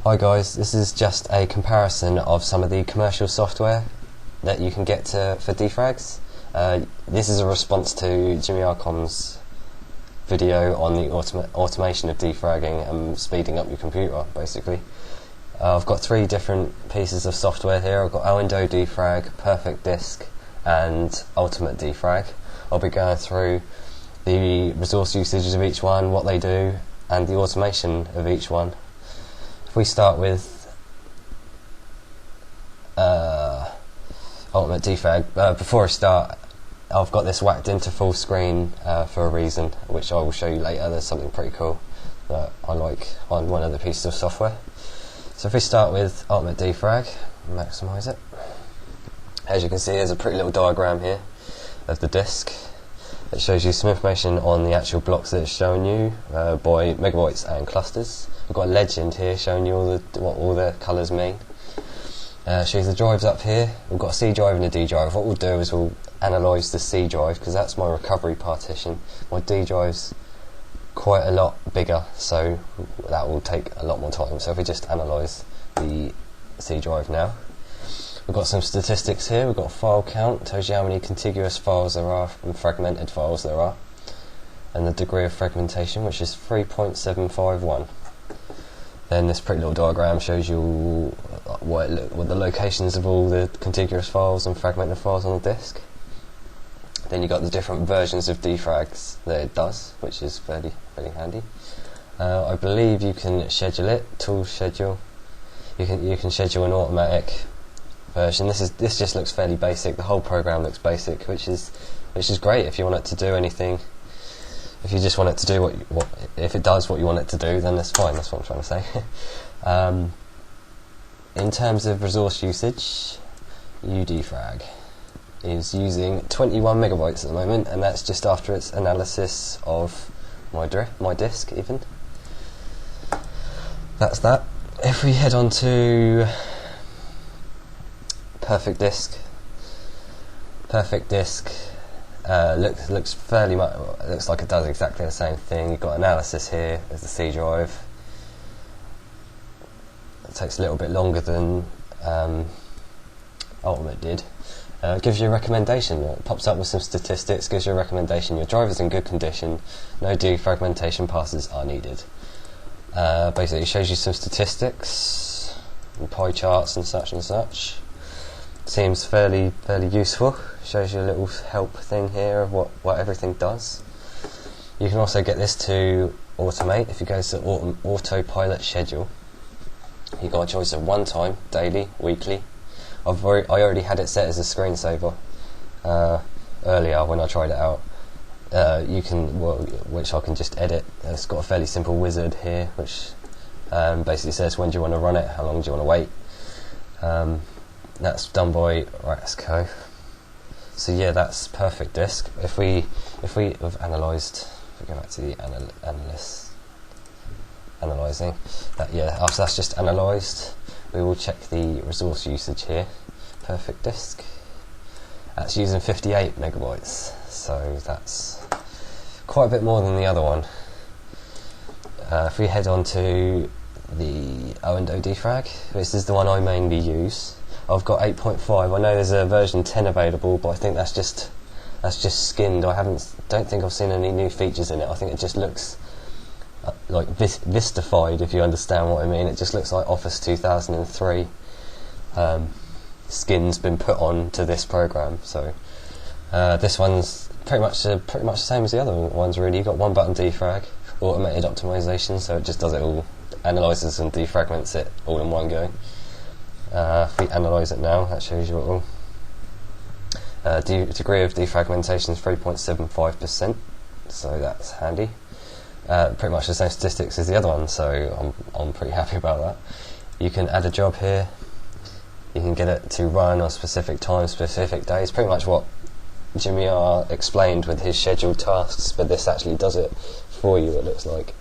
Hi guys, this is just a comparison of some of the commercial software that you can get for defrags. This is a response to Jimmy Arcom's video on the automation of defragging and speeding up your computer, basically. I've got three different pieces of software here. I've got O&O Defrag, PerfectDisk and Ultimate Defrag. I'll be going through the resource usages of each one, what they do, and the automation of each one. If we start with Ultimate Defrag, before I start, I've got this whacked into full screen for a reason, which I will show you later. There's something pretty cool that I like on one of the pieces of software. So if we start with Ultimate Defrag, maximise it. As you can see, there's a pretty little diagram here of the disk. It shows you some information on the actual blocks that it's showing you by megabytes and clusters. We've got a legend here showing you what all the colours mean. Shows the drives up here. We've got a C drive and a D drive. What we'll do is we'll analyse the C drive because that's my recovery partition. My D drive's quite a lot bigger, so that will take a lot more time. So if we just analyse the C drive now. We've got some statistics here. We've got a file count, tells you how many contiguous files there are and fragmented files there are, and the degree of fragmentation, which is 3.751. Then this pretty little diagram shows you what the locations of all the contiguous files and fragmented files on the disk. Then you've got the different versions of defrags that it does, which is fairly handy. I believe you can schedule it, tool schedule. You can schedule an automatic version. This just looks fairly basic. The whole program looks basic, which is great if you want it to do anything. If you just want it to do if it does what you want it to do, then that's fine. That's what I'm trying to say. In terms of resource usage, UDefrag is using 21 megabytes at the moment, and that's just after its analysis of my disk. Even that's that. If we head on to PerfectDisk looks fairly much. Looks like it does exactly the same thing. You've got analysis here. There's the C drive. It takes a little bit longer than Ultimate did. It gives you a recommendation. It pops up with some statistics. Gives you a recommendation. Your drive is in good condition. No defragmentation passes are needed. Basically, it shows you some statistics, and pie charts, and such and such. Seems fairly useful. Shows you a little help thing here of what everything does. You can also get this to automate. If you go to autopilot schedule, you've got a choice of one time, daily, weekly. I already had it set as a screensaver earlier when I tried it out. Which I can just edit. It's got a fairly simple wizard here, which basically says when do you want to run it, how long do you want to wait. That's done by Rasco. So yeah, that's PerfectDisk. If we have analysed, if we go back to the analysing, after that's just analysed, we will check the resource usage here. PerfectDisk. That's using 58 megabytes, so that's quite a bit more than the other one. If we head on to the O&O Defrag, this is the one I mainly use. I've got 8.5. I know there's a version 10 available, but I think that's just skinned. Don't think I've seen any new features in it. I think it just looks like vistified, if you understand what I mean. It just looks like Office 2003 skin's been put on to this program. So this one's pretty much the same as the other ones. Really, you've got one button defrag, automated optimization, so it just does it all, analyzes and defragments it all in one go. If we analyse it now, that shows you it all. Degree of defragmentation is 3.75%, so that's handy. Pretty much the same statistics as the other one, so I'm pretty happy about that. You can add a job here. You can get it to run on specific times, specific days. Pretty much what Jimmy R explained with his scheduled tasks, but this actually does it for you. It looks like.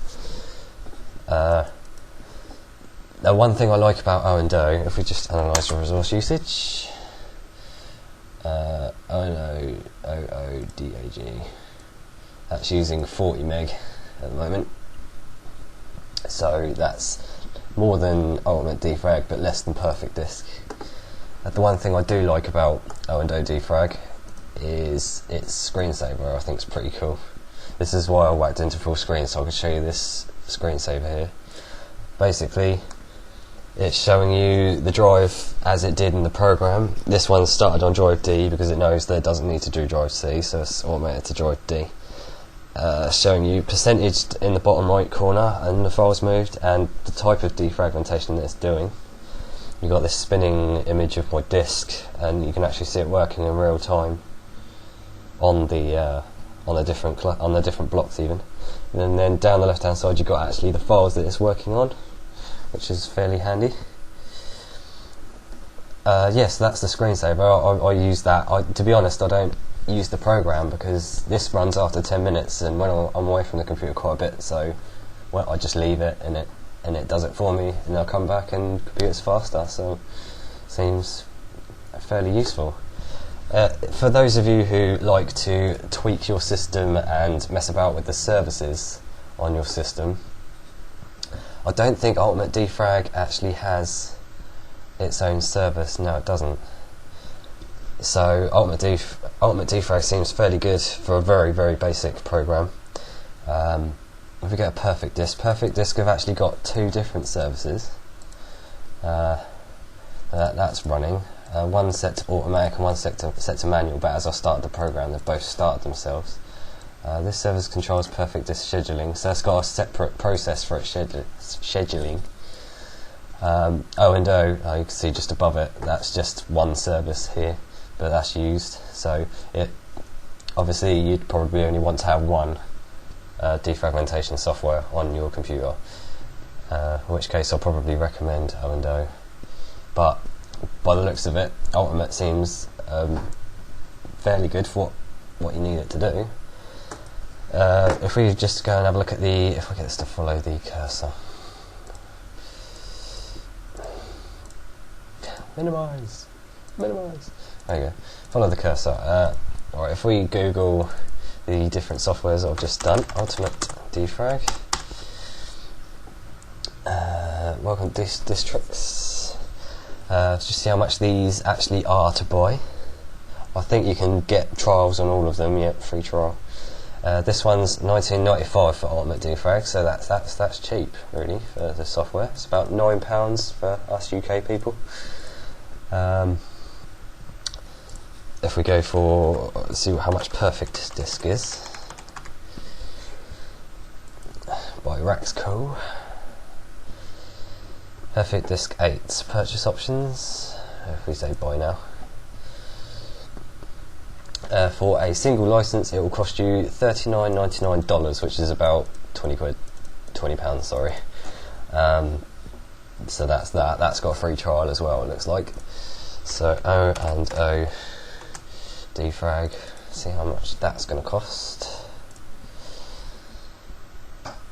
Now, one thing I like about O&O, if we just analyse the resource usage, O&O DAG, that's using 40 meg at the moment. So that's more than Ultimate Defrag, but less than PerfectDisk. The one thing I do like about O&O Defrag is its screensaver. I think it's pretty cool. This is why I whacked into full screen, so I can show you this screensaver here. Basically, it's showing you the drive as it did in the program. This one started on drive D because it knows that it doesn't need to do drive C, so it's automated to drive D. Showing you percentage in the bottom right corner and the files moved and the type of defragmentation that it's doing. You've got this spinning image of my disk, and you can actually see it working in real time on the different blocks even. And then down the left hand side you've got actually the files that it's working on, which is fairly handy. Yes, that's the screensaver. I use that. To be honest, I don't use the program because this runs after 10 minutes, and when I'm away from the computer quite a bit, so I just leave it and it does it for me, and I'll come back and the computer's faster, so seems fairly useful. For those of you who like to tweak your system and mess about with the services on your system, I don't think Ultimate Defrag actually has its own service. No, it doesn't. So Ultimate Defrag seems fairly good for a very, very basic program. If we get a PerfectDisk have actually got two different services. That's running. One set to automatic and one set to manual, but as I started the program, they've both started themselves. This service controls PerfectDisk scheduling, so it's got a separate process for its scheduling. O&O, you can see just above it, that's just one service here, but that's used. So obviously you'd probably only want to have one defragmentation software on your computer, in which case I'll probably recommend O&O. But by the looks of it, Ultimate seems fairly good for what you need it to do. If we just go and have a look at if I get this to follow the cursor. Minimize. There you go. Follow the cursor. Alright, if we Google the different softwares I've just done, Ultimate Defrag. Welcome to Districts. Just see how much these actually are to buy. I think you can get trials on all of them. Yeah, free trial. This one's $19.95 for Ultimate Defrag, so that's cheap really for the software. It's about £9 for us UK people. If we go for, let's see how much PerfectDisk is. By Raxco. PerfectDisk 8 purchase options. If we say buy now. For a single license, it will cost you $39.99, which is about £20, sorry. So that's that. That's got a free trial as well, it looks like. So O&O Defrag, see how much that's going to cost.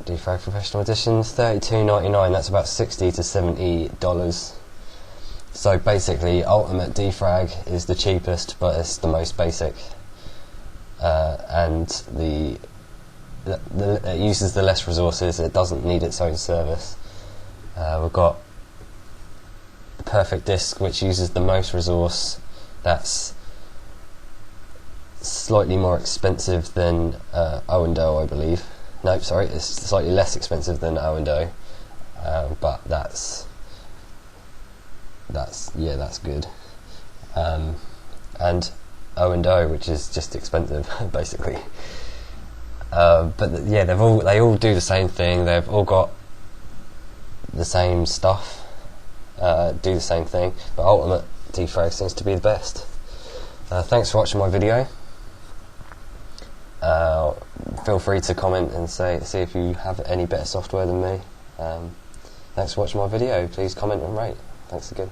Defrag Professional Editions, $32.99. That's about $60 to $70. So basically, Ultimate Defrag is the cheapest, but it's the most basic, and it uses the less resources. It doesn't need its own service. We've got PerfectDisk, which uses the most resource. That's slightly more expensive than O&O, I believe. No, sorry, it's slightly less expensive than O&O, but that's good. And O&O, which is just expensive, basically. But they all do the same thing. They've all got the same stuff, do the same thing. But Ultimate Defrag seems to be the best. Thanks for watching my video. Feel free to comment and see if you have any better software than me. Thanks for watching my video. Please comment and rate. Thanks again.